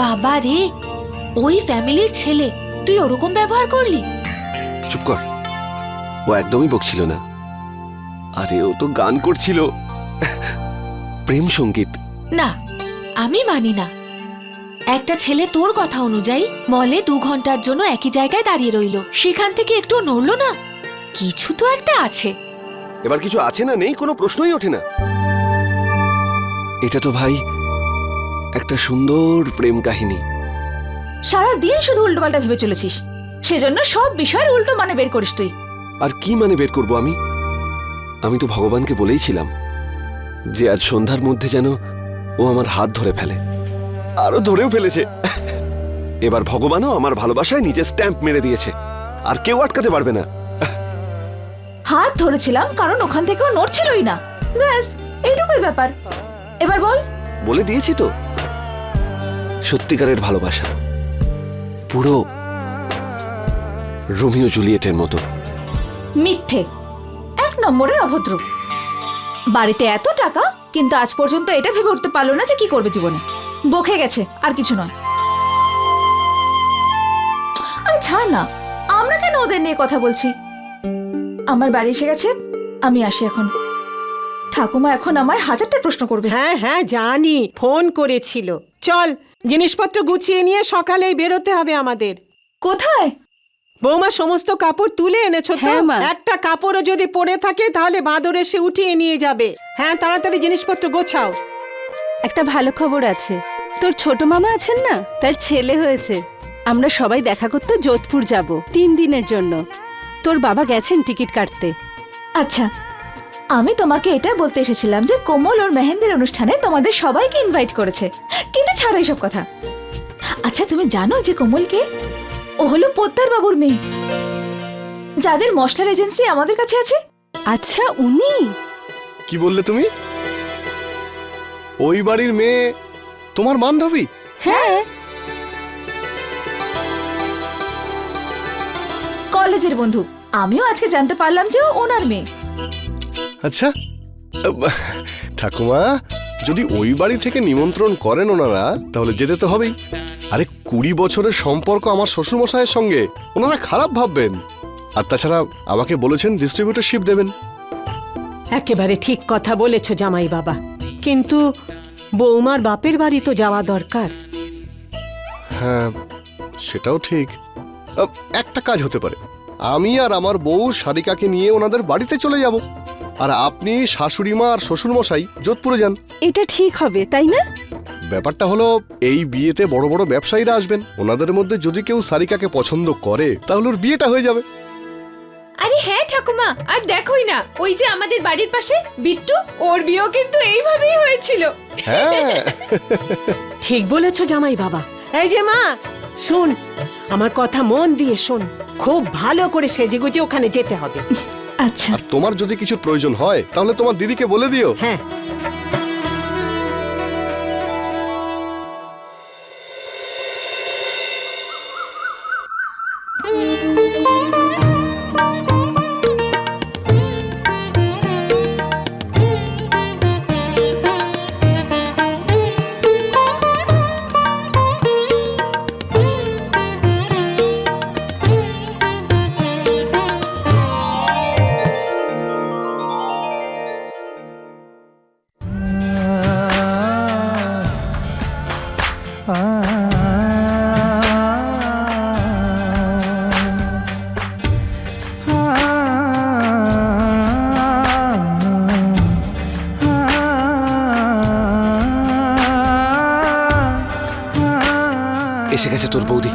বাবা রে, ওই ফ্যামিলির ছেলে, তুই ওরকম ব্যবহার করলি? চুপ কর, ও একদমই বকছিল না। আরে ও তো গান করছিল, প্রেম সঙ্গীত। না, আমি মানি না। একটা ছেলে তোর কথা অনুযায়ী মলে 2 ঘন্টার জন্য একই জায়গায় দাঁড়িয়ে রইল, সেখান থেকে একটু নড়লো না। কিছু তো একটা আছে। এবার কিছু আছে না নেই কোনো প্রশ্নই ওঠে না। এটা তো ভাই একটা সুন্দর প্রেম কাহিনী। সারাদিন শুধু উল্টোপাল্টা ভেবে চলেছিস, সেজন্য সব বিষয়ের উল্টো মানে বের করিস তুই। আর কি মানে বের করব আমি? আমি তো ভগবানকে বলেইছিলাম যে আজ সন্ধ্যার মধ্যে যেন ও আমার হাত ধরে ফেলে, আরো ধরেও ফেলেছে। এবার ভগবানও আমার ভালোবাসায় নিজে স্ট্যাম্প মেরে দিয়েছে, আর কেউ আটকাতে পারবে না। হাত ধরেছিলাম কারণ ওখান থেকেও নড়ছিলই না, ব্যাস এইটুকুই ব্যাপার। এবার বল। বলে দিয়েছি তো, সত্যিকারের ভালোবাসা পুরো রোমিও জুলিয়েটের মতো। মিথ্যে, 1 নম্বরের অভদ্র। বাড়িতে এত টাকা, কিন্তু আজ পর্যন্ত এটা ভেবে উঠতে পারলো না যে কি করবে জীবনে। বকে গেছে, আর কিছু নয়। আরে ছাড় না, আমরা কেন ওদের নিয়ে কথা বলছি? আমার বাড়ি এসে গেছে, আমি আসি এখন। ঠাকুমা এখন আমায় 1000টা প্রশ্ন করবে। হ্যাঁ হ্যাঁ জানি, ফোন করেছিল। চল, জিনিসপত্র গুছিয়ে নিয়ে সকালেই বেরোতে হবে আমাদের। কোথায়? বৌমা সমস্ত কাপড় তুলে এনেছো তো? হ্যাঁ, মা। একটা কাপড়ও যদি পড়ে থাকে তাহলে বাঁদর এসে উঠিয়ে নিয়ে যাবে। হ্যাঁ, তাড়াতাড়ি জিনিসপত্র গোছাও। একটা ভালো খবর আছে, তোর ছোট মামা আছেন না, তার ছেলে হয়েছে। আমরা সবাই দেখা করতে যোধপুর যাব 3 দিনের জন্য। তোর বাবা গেছেন টিকিট কাটতে। আচ্ছা, আমি তোমাকে এটা বলতে এসেছিলাম যে কোমল ওর মেহেন্দির অনুষ্ঠানে তোমাদের সবাইকে ইনভাইট করেছে, কিন্তু ছাড়ো এসব কথা। আচ্ছা, তুমি জানো যে কোমল কে? ও হলো পোদ্দার বাবুর মেয়ে, যাদের মশলার এজেন্সি আমাদের কাছে আছে। আচ্ছা, উনি? কি বললে তুমি? ওই বাড়ির মেয়ে তোমার বান্ধবী? হ্যাঁ, কলেজের বন্ধু। আমিও আজকে জানতে পারলাম যে ও ওনার মেয়ে। আচ্ছা, ঠাকুমা যদি ওই বাড়ি থেকে নিমন্ত্রণ করেন ওনারা, তাহলে যেতে তো হবেই। আরে 20 বছরের সম্পর্ক আমার শ্বশুরমশাইয়ের সঙ্গে, ওনারা খারাপ ভাববেন। আর তাছাড়া আমাকে বলেছেন ডিস্ট্রিবিউটরশিপ দেবেন। একেবারে ঠিক কথা বলেছো জামাই বাবা, কিন্তু বৌমার বাপের বাড়ি তো যাওয়া দরকার। হ্যাঁ, সেটাও ঠিক। একটা কাজ হতে পারে, আমি আর আমার বউ সারিকাকে নিয়ে ওনাদের বাড়িতে চলে যাব, আর আপনি শাশুড়িমা আর শ্বশুরমশাই যোধপুরে যান। এটা ঠিক হবে, তাই না? ব্যাপারটা হলো, এই বিয়েতে বড় বড় ব্যবসায়ীরা আসবেন, ওনাদের মধ্যে যদি কেউ সারিকাকে পছন্দ করে তাহলে ওর বিয়েটা হয়ে যাবে। আরে হ্যাঁ ঠাকুমা, আর দেখোই না, ওই যে আমাদের বাড়ির পাশে বিট্টু, ওর বিয়েও কিন্তু এইভাবেই হয়েছিল। হ্যাঁ, ঠিক বলেছো জামাই বাবা। এই যে মা, শোন, আমার কথা মন দিয়ে শোন। খুব ভালো করে সেজেগুজে ওখানে যেতে হবে। আচ্ছা, আর তোমার যদি কিছু প্রয়োজন হয় তাহলে তোমার দিদিকে বলে দিও। হ্যাঁ। এসে গেছে তোর বৌদি।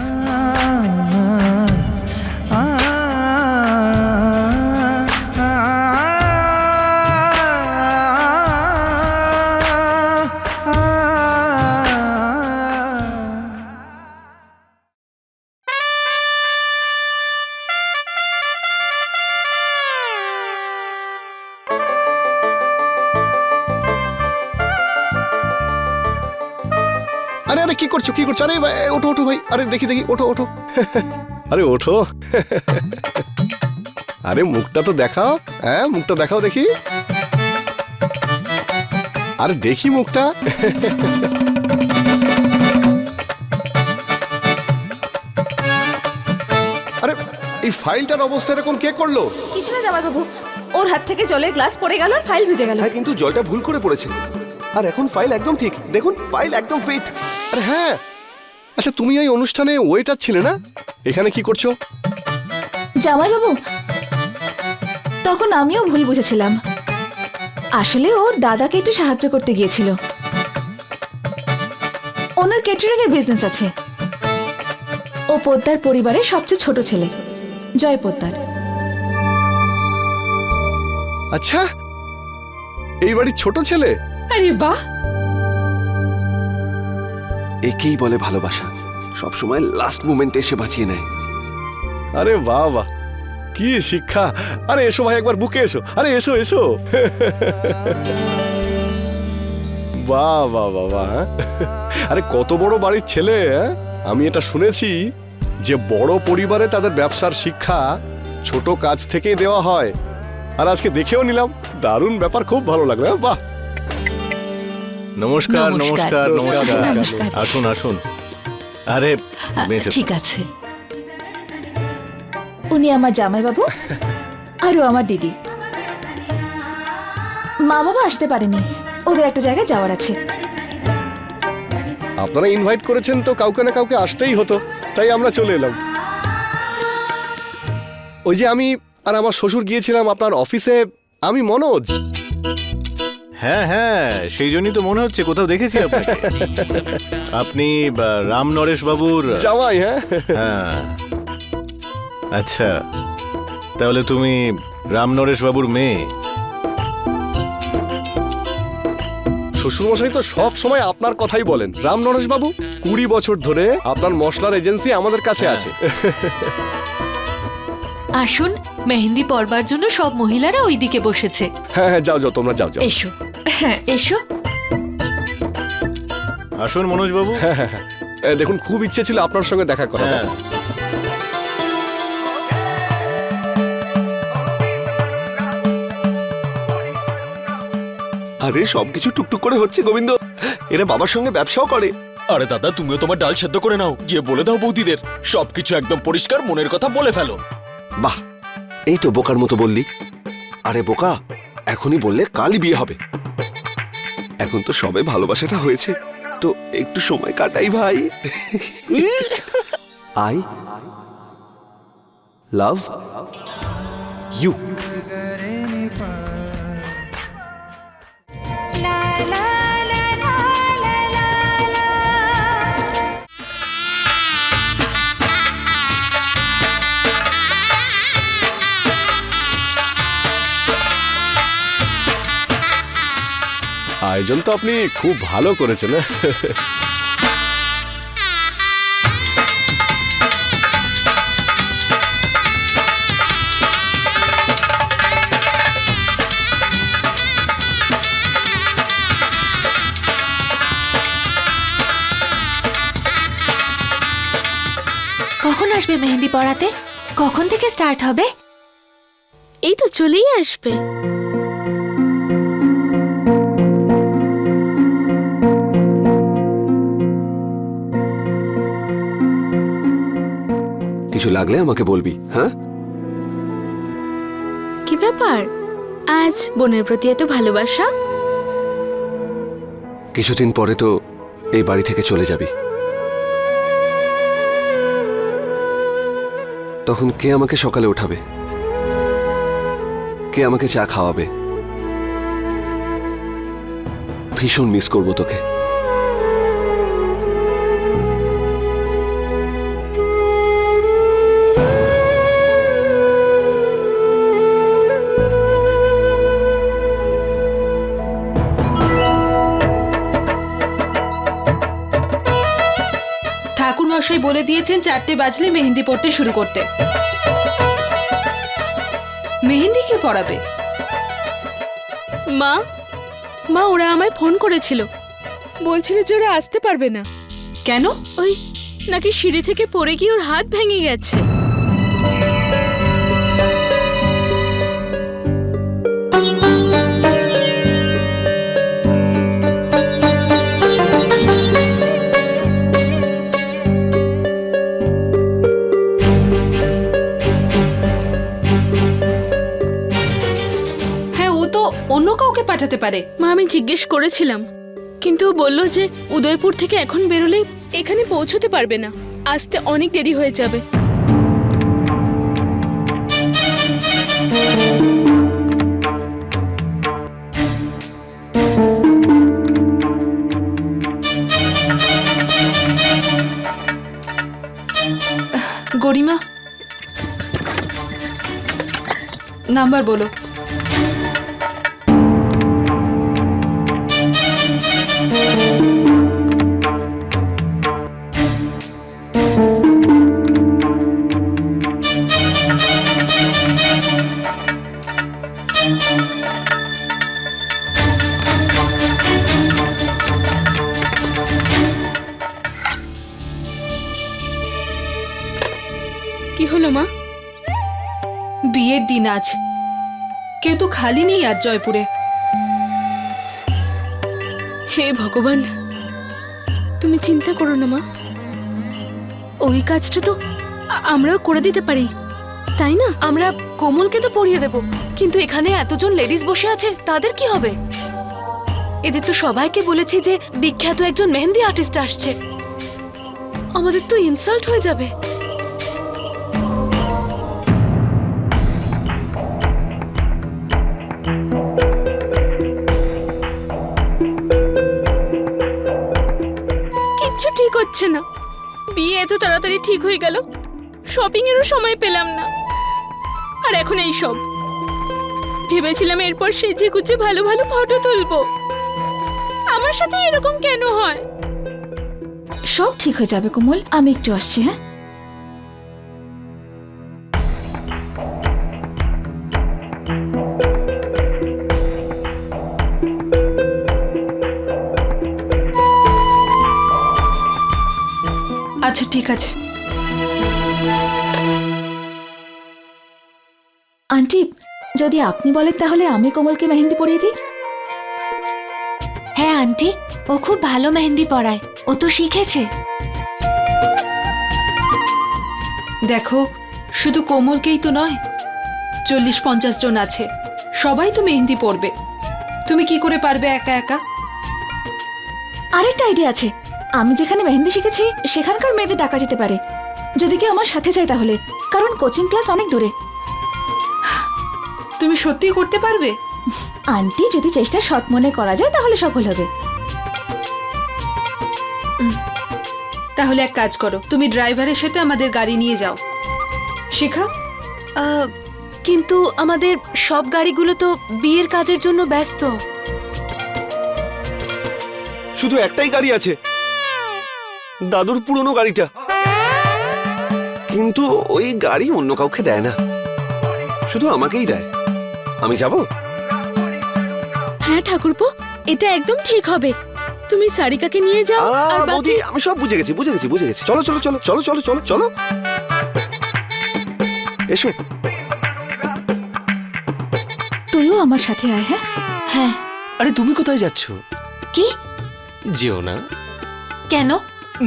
আরে আরে কি করছো, কি করছো? আরে ওঠো ওঠো ভাই, আরে দেখি দেখি, ওঠো ওঠো। আরে ওঠো। আরে মুখটা তো দেখাও, হ্যাঁ মুখটা দেখাও দেখি। আরে দেখি মুখটা। ফাইলটার অবস্থা এরকম কে করলো? কিছু না জামাইবাবু, ওর হাত থেকে জলের গ্লাস পড়ে গেল আর ফাইল ভিজে গেল। হ্যাঁ, কিন্তু জলটা ভুল করে পড়েছে। আর এখন ফাইল একদম ঠিক, দেখুন ফাইল একদম ফিট। আরে হ্যাঁ, আচ্ছা তুমি এই অনুষ্ঠানে ওয়েটার ছিলে না? এখানে কি করছো? জামাইবাবু, তখন আমিও ভুল বুঝেছিলাম। আসলে ওর দাদাকে একটু সাহায্য করতে গিয়েছিল। ওনার কেটারিং এর বিজনেস আছে। ও পোদ্দার পরিবারের সবচেয়ে ছোট ছেলে, জয় পোদ্দার। আচ্ছা, এই বাড়ির ছোট ছেলে? আরে বাহ! একেই বলে ভালোবাসা, সবসময় লাস্ট মোমেন্টে এসে বাঁচিয়ে নেয়। আরে বাহ বাহ, কি শিক্ষা! আরে এসো ভাই, একবার বুকে এসো। আরে এসো এসো। বাহ বাহ বাহ বাহ, হ্যাঁ? আরে কত বড় বাড়ির ছেলে, হ্যাঁ? আমি এটা শুনেছি যে বড় পরিবারে তাদের ব্যবসার শিক্ষা ছোট কাজ থেকেই দেওয়া হয়। আর আজকে দেখেও নিলাম, দারুণ ব্যাপার, খুব ভালো লাগলো। হ্যাঁ, বাহ। নমস্কার নমস্কার। নমস্কার নমস্কার নমস্কার। আসুন আসুন। আরে বেঁচে ঠিক আছে। উনি আমার জামাইবাবু আর ও আমার দিদি। মা বাবা আসতে পারেনি, ওদের একটা জায়গায় যাওয়ার আছে। আপনারা ইনভাইট করেছেন তো কাউকে না কাউকে আসতেই হতো, তাই আমরা চলে এলাম। ওই যে আমি আর আমার শ্বশুর গিয়েছিলাম আপনার অফিসে। আমি মনোজ। হ্যাঁ হ্যাঁ, সেই জন্যই তো মনে হচ্ছে কোথাও দেখেছি আপনাকে। আপনি রাম নরেশ বাবুর জামাই। হ্যাঁ, হ্যাঁ, আচ্ছা, তাহলে তুমি রাম নরেশ বাবুর মেয়ে? শ্বশুরমশাই তো সব সময় আপনার কথাই বলেন। রাম নরেশ বাবু 20 বছর ধরে আপনার মশলার এজেন্সি আমাদের কাছে আছে। আসুন, মেহেন্দি পরবার জন্য সব মহিলারা ওইদিকে বসেছে। হ্যাঁ হ্যাঁ, যাও যাও, তোমরা যাও যাও। এসো। হ্যাঁ, এসো। আসুন মনোজ বাবু। দেখুন, খুব ইচ্ছে ছিল আপনার সঙ্গে দেখা করার। হ্যাঁ। আরে সবকিছু টুকটুক করে হচ্ছে গোবিন্দ, এরা বাবার সঙ্গে ব্যবসাও করে। আরে দাদা, তুমিও তোমার ডাল সেদ্ধ করে নাও, গিয়ে বলে দাও বৌদিদের সবকিছু একদম পরিষ্কার, মনের কথা বলে ফেলো। বাহ, এই তো বোকার মতো বললি। আরে বোকা, এখনই বললে কালই বিয়ে হবে। এখন তো সবে ভালোবাসাটা হয়েছে, তো একটু সময় কাটাই ভাই। I love you. আয়োজন তো আপনি খুব ভালো করেছেন। কখন আসবে মেহেন্দি পরাতে? কখন থেকে স্টার্ট হবে? এই তো চলেই আসবে। কিছু লাগলে আমাকে বলবি, হ্যাঁ? কি ব্যাপার, আজ বোনের প্রতি এত ভালোবাসা? কিছুদিন পরে তো এই বাড়ি থেকে চলে যাবি। তখন কে আমাকে সকালে উঠাবে? কে আমাকে চা খাওয়াবে? ভীষণ মিস করবো তোকে। ঠাকুর মশাই বলে দিয়েছেন 4টে বাজলে মেহেন্দি পড়তে শুরু করতে। মেহেন্দি কে পড়াবে? মা, মা ওরা আমায় ফোন করেছিল, বলছিল যে ওরা আসতে পারবে না। কেন? ওই নাকি সিঁড়ি থেকে পড়ে গিয়ে ওর হাত ভেঙে গেছে। পৌঁছাতে পারে। মা আমি জিজ্ঞেস করেছিলাম, কিন্তু ও বলল যে উদয়পুর থেকে এখন বেরোলেই এখানে পৌঁছতে পারবে না, আসতে অনেক দেরি হয়ে যাবে। গরিমা, নাম্বার বলো। কি হলো মা? বিয়ের দিন আজ, কেউ তো খালি নেই আজ জয়পুরে। হে ভগবান, তুমি চিন্তা করো না মা, ওই কাজটা তো আমরাও করে দিতে পারি, তাই না? আমরা কোমলকে তো পরিয়ে দেব, কিন্তু এখানে এতজন লেডিস বসে আছে, তাদের কি হবে? এদের তো সবাইকে বলেছি যে বিখ্যাত একজন মেহেন্দি আর্টিস্ট আসছে, আমাদের তো ইনসাল্ট হয়ে যাবে। কিচ্ছু ঠিক হচ্ছে না, বিয়ে এত তাড়াতাড়ি ঠিক হয়ে গেল, শপিং এরও সময় পেলাম না, আর এখন এই সব। ভেবেছিলাম এরপর সেজে গুজে ভালো ভালো ফটো তুলবো, আমার সাথে এরকম কেন হয়? সব ঠিক হয়ে যাবে কোমল, আমি একটু আসছি। হ্যাঁ, আচ্ছা ঠিক আছে। আন্টি যদি আপনি বলেন তাহলে আমি কোমলকে মেহেন্দি পরিয়ে দিই। হ্যাঁ আন্টি, ও খুব ভালো মেহেন্দি পরায়, ও তো শিখেছে। দেখো, শুধু কোমলকেই তো নয়, 40-50 জন আছে, সবাই তো মেহেন্দি পরবে, তুমি কি করে পারবে একা একা? আরেকটা আইডিয়া আছে, আমি যেখানে মেহেন্দি শিখেছি সেখানকার মেয়েদের ডাকা যেতে পারে, যদি কেউ আমার সাথে যায় তাহলে, কারণ কোচিং ক্লাস অনেক দূরে। তুমি সত্যি করতে পারবে? আন্টি যদি চেষ্টা সৎ মনে করা যায় তাহলে সফল হবে। তাহলে এক কাজ করো, তুমি ড্রাইভারের সাথে আমাদের গাড়ি নিয়ে যাও। শিখা, কিন্তু আমাদের সব গাড়িগুলো তো বিয়ের কাজের জন্য ব্যস্ত। শুধু একটাই গাড়ি আছে, দাদুর পুরনো গাড়িটা, কিন্তু ওই গাড়ি অন্য কাউকে দেয় না, শুধু আমাকেই দেয়। আমি যাব? হ্যাঁ ঠাকুরপো, এটা একদম ঠিক হবে, তুমি সারিকাকে নিয়ে যাও আর বৌদি, বাকি। আমি সব বুঝে গেছি। চলো চলো চলো চলো চলো চলো চলো, এসো। তুইও আমার সাথে আয়। হ্যাঁ হ্যাঁ। আরে তুমি কোথায় যাচ্ছ? কি? যেও না। কেন?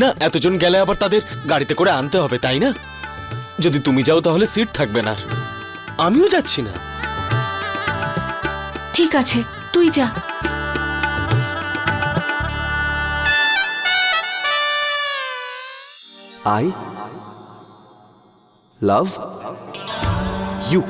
না, এতজন গেলে আবার তাদের গাড়িতে করে আনতে হবে, তাই না? যদি তুমি যাও তাহলে সিট থাকবে না। আমিও যাচ্ছি না। ঠিক আছে, তুই যা। I love you.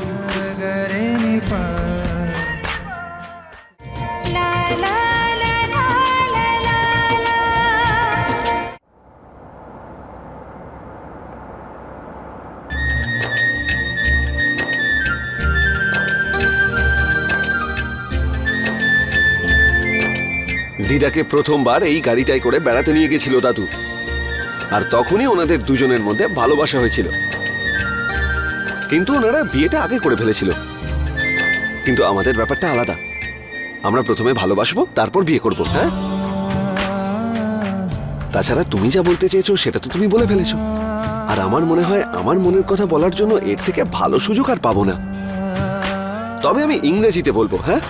দিদাকে প্রথমবার এই গাড়িটাই করে বেড়াতে নিয়ে গেছিল দাদু, আর তখনই ওনাদের দুজনের মধ্যে ভালোবাসা হয়েছিল। কিন্তু ওনারা বিয়েটা আগে করে ফেলেছিল, কিন্তু আমাদের ব্যাপারটা আলাদা, আমরা প্রথমে ভালোবাসবো তারপর বিয়ে করব। হ্যাঁ, তাছাড়া তুমি যা বলতে চেয়েছো সেটা তো তুমি বলে ফেলেছো, আর আমার মনে হয় আমার মনের কথা বলার জন্য এর থেকে ভালো সুযোগ আর পাবো না। তবে আমি ইংরেজিতে বলবো। হ্যাঁ,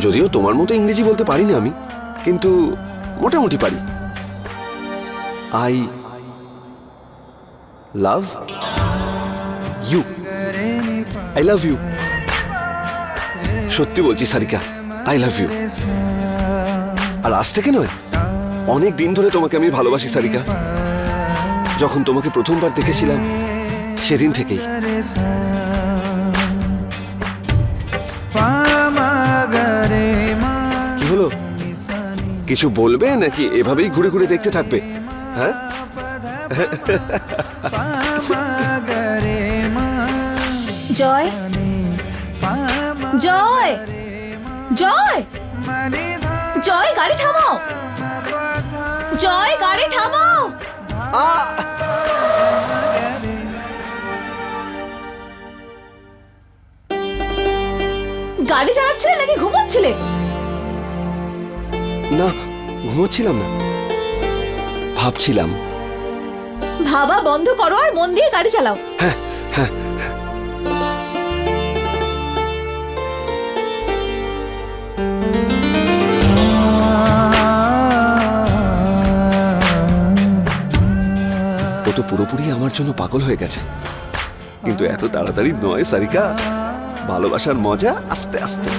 যদিও তোমার মতো ইংরেজি বলতে পারি না আমি, কিন্তু মোটামুটি পারি। I love you. I love you. সত্যি বলছি সারিকা, আই লাভ ইউ। আর আজ থেকে নয়, অনেক দিন ধরে তোমাকে আমি ভালোবাসি সারিকা। যখন তোমাকে প্রথমবার দেখেছিলাম সেদিন থেকেই। কি হলো, কিছু বলবে নাকি এভাবেই ঘুরে ঘুরে দেখতে থাকবে? হ্যাঁ, জয়, জয়, জয়, জয়, গাড়ি থামাও। জয়, গাড়ি থামাও। গাড়ি চালাচ্ছিলে নাকি ঘুমোচ্ছিলে? না, ঘুমোচ্ছিলাম না, ভাবছিলাম। ভাবা বন্ধ করো আর মন দিয়ে গাড়ি চালাও। হ্যাঁ হ্যাঁ, ও তো পুরোপুরি আমার জন্য পাগল হয়ে গেছে, কিন্তু এত তাড়াতাড়ি নয় সারিকা। ভালোবাসার মজা আস্তে আস্তে।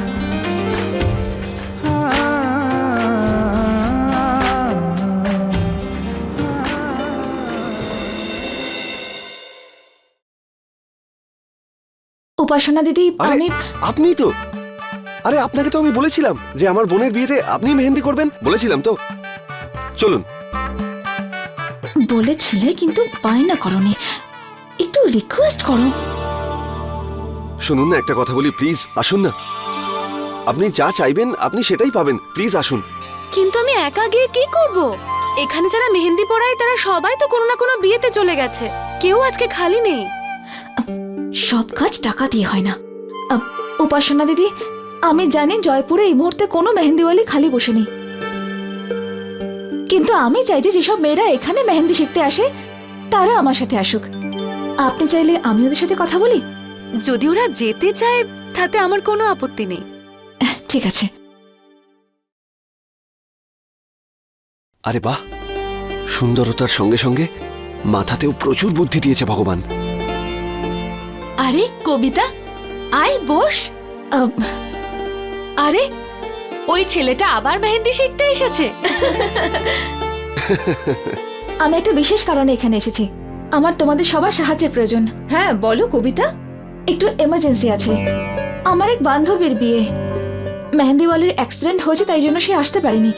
উপাসনা দিদি, আরে আমি আপনি তো, আরে আপনাকে তো আমি বলেছিলাম যে আমার বোনের বিয়েতে আপনি মেহেন্দি করবেন, বলেছিলাম তো। চলুন। বলেছিলে কিন্তু বায়না করনি, একটু রিকোয়েস্ট করো। শুনুন না, একটা কথা বলি, প্লিজ আসুন না। আপনি যা চাইবেন আপনি সেটাই পাবেন, প্লিজ আসুন। কিন্তু আমি একা গিয়ে কি করব? এখানে যারা মেহেন্দি পড়ায় তারা সবাই তো কোনো না কোনো বিয়েতে চলে গেছে, কেউ আজকে খালি নেই। সব কাজ টাকা দিয়ে হয় না। উপাসনা দিদি, আমি জানি জয়পুরে এই মুহূর্তে কোনো মেহেন্দিওয়ালি খালি বসে নেই, কিন্তু আমি চাই যে যেসব মেয়েরা এখানে মেহেন্দি শিখতে আসে তারা আমার সাথে আসুক। আপনি চাইলে আমি ওদের সাথে কথা বলি। যদি ওরা যেতে চায় তাতে আমার কোনো আপত্তি নেই। ঠিক আছে। আরে বাহ, সুন্দরতার সঙ্গে সঙ্গে মাথাতেও প্রচুর বুদ্ধি দিয়েছে ভগবান। আরে কবিতা, আয় বস। আরে ওই ছেলেটা আবার মেহেন্দি শিখতে এসেছে। আমি একটা বিশেষ কারণে এখানে এসেছি। আমার তোমাদের সবার সাহায্যের প্রয়োজন। হ্যাঁ বলো কবিতা। একটু এমার্জেন্সি আছে। আমার এক বান্ধবীর বিয়ে, মেহেন্দিওয়ালির অ্যাক্সিডেন্ট হয়েছে, তাই জন্য সে আসতে পারেনি।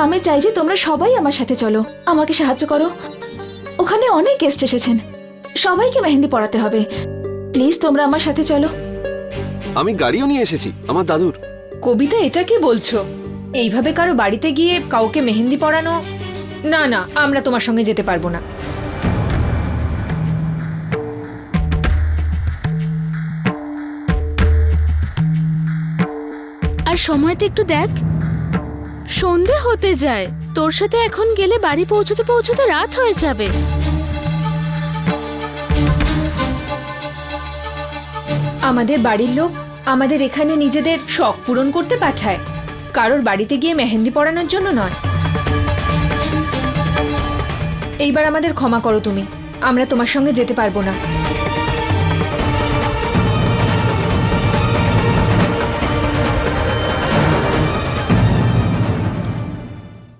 আমি চাই যে তোমরা সবাই আমার সাথে চলো, আমাকে সাহায্য করো। ওখানে অনেক গেস্ট এসেছেন, সবাইকে মেহেন্দি পড়াতে হবে। প্লিজ তোমরা আমার সাথে চলো। আমি গাড়িও নিয়ে এসেছি আমার দাদুর। কবিতা, এটা কি বলছো? এইভাবে কারো বাড়িতে গিয়ে কাউকে মেহেন্দি পরানো? না না, আমরা তোমার সঙ্গে যেতে পারবো না। আর সময়টা একটু দেখ, সন্ধে হতে যায়। তোর সাথে এখন গেলে বাড়ি পৌঁছতে পৌঁছতে রাত হয়ে যাবে। আমাদের বাড়ির লোক আমাদের এখানে নিজেদের শখ পূরণ করতে পাঠায়, কারোর বাড়িতে গিয়ে মেহেন্দি পরানোর জন্য নয়। এইবার আমাদের ক্ষমা করো তুমি, আমরা তোমার সঙ্গে যেতে পারবো না।